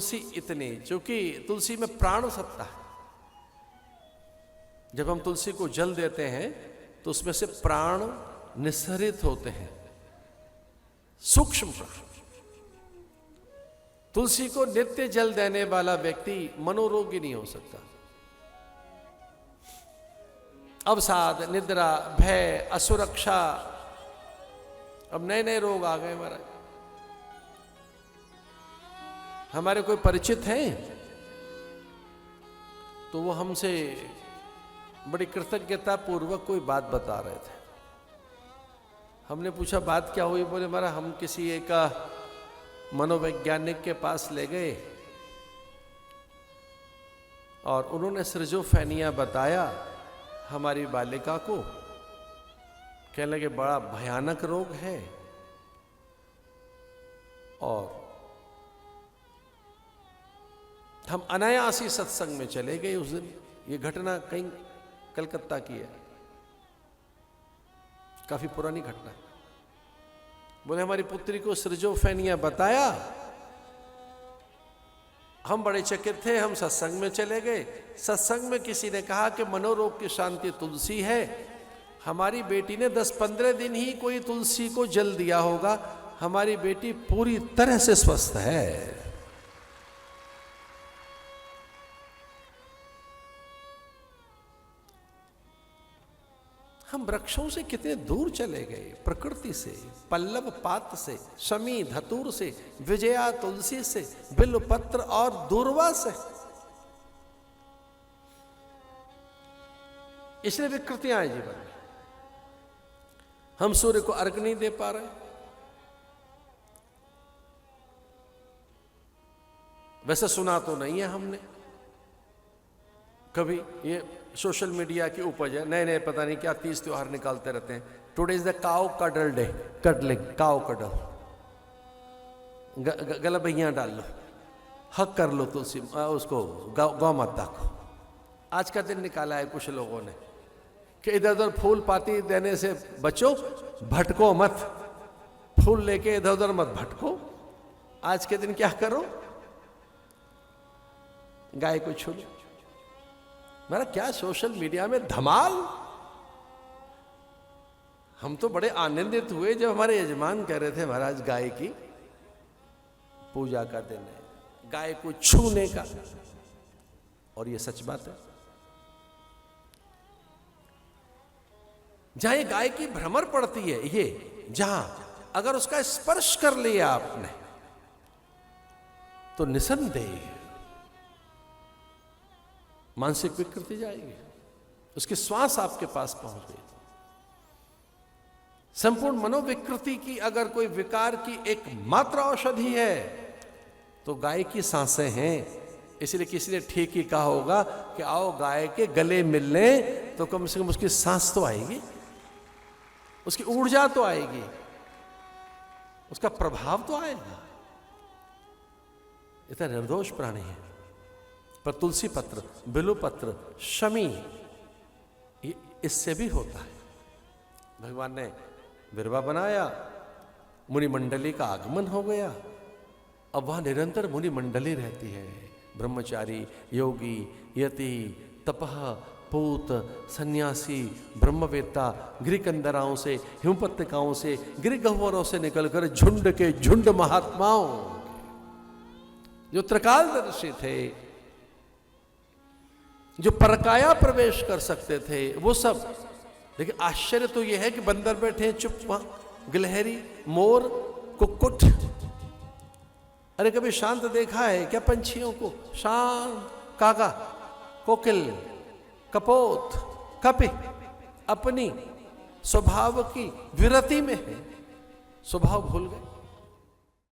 तुलसी इतनी, क्योंकि तुलसी में प्राण सत्ता है। जब हम तुलसी को जल देते हैं तो उसमें से प्राण निस्सरित होते हैं, सूक्ष्म प्राण। तुलसी को नित्य जल देने वाला व्यक्ति मनोरोगी नहीं हो सकता। अवसाद, निद्रा, भय, असुरक्षा, अब नए नए रोग आ गए महाराज। हमारे कोई परिचित हैं तो वो हमसे बड़ी कृतज्ञता पूर्वक कोई बात बता रहे थे। हमने पूछा बात क्या हुई? बोले महाराज हम किसी एक मनोवैज्ञानिक के पास ले गए और उन्होंने सिरजोफेनिया बताया हमारी बालिका को। कहने लगे बड़ा भयानक रोग है और हम अनायासी सत्संग में चले गए उस दिन। ये घटना कहीं कलकत्ता की है, काफी पुरानी घटना। बोले हमारी पुत्री को सिरजोफेनिया बताया, हम बड़े चकित थे, हम सत्संग में चले गए। सत्संग में किसी ने कहा कि मनोरोग की शांति तुलसी है। हमारी बेटी ने 10-15 दिन ही कोई तुलसी को जल दिया होगा, हमारी बेटी पूरी तरह से स्वस्थ है। हम वृक्षों से कितने दूर चले गए, प्रकृति से, पल्लव पात से, शमी धतूर से, विजया तुलसी से, बिल्वपत्र और दूर्वा से। इसलिए विकृतियां हैं जीवन में। हम सूर्य को अर्घ नहीं दे पा रहे। वैसे सुना तो नहीं है हमने कभी। ये सोशल मीडिया की उपज है, नए नए पता नहीं क्या 30 त्योहार निकालते रहते हैं। Today is the cow cuddle day, cuddling, cow cuddle, गला बहियां डाल लो, हक कर लो तुलसी उसको, गौ माता को। आज का दिन निकाला है कुछ लोगों ने कि इधर उधर फूल पाती देने से बचो, भटको मत, फूल लेके इधर उधर मत भटको। आज के दिन क्या करो, गाय को छू लो। मेरा क्या सोशल मीडिया में धमाल। हम तो बड़े आनंदित हुए जब हमारे यजमान कह रहे थे महाराज गाय की पूजा का दिन है, गाय को छूने का। और ये सच बात है। जहां ये गाय की भ्रमर पड़ती है, ये जहां अगर उसका स्पर्श कर लिया आपने तो निसंदेह मानसिक विकृति जाएगी। उसकी श्वास आपके पास पहुंच गई। संपूर्ण मनोविकृति की अगर कोई विकार की एक मात्र औषधि है तो गाय की सांसें हैं। इसलिए किसी ने ठीक ही कहा होगा कि आओ गाय के गले मिलने, तो कम से कम उसकी सांस तो आएगी, उसकी ऊर्जा तो आएगी, उसका प्रभाव तो आएगा। इतना निर्दोष प्राणी है। पर तुलसी पत्र, बिल्व पत्र, शमी, इससे भी होता है। भगवान ने बिरवा बनाया, मुनि मंडली का आगमन हो गया। अब वहां निरंतर मुनि मंडली रहती है। ब्रह्मचारी, योगी, यति, तपह, पूत, सन्यासी, ब्रह्मवेत्ता, गिरिकंदराओं से, हिमपत्तिकाओं से, गिरिगह्वरों से निकलकर झुंड के झुंड महात्माओं जो त्रिकालदर्शी थे, जो परकाया प्रवेश कर सकते थे, वो सब। लेकिन आश्चर्य तो यह है कि बंदर बैठे हैं चुप, वहां गिलहरी, मोर, कुक्कुट। अरे कभी शांत देखा है क्या पंछियों को? शांत, कागा, कोकिल, कपोत, कपि अपनी स्वभाव की विरति में है, स्वभाव भूल गए।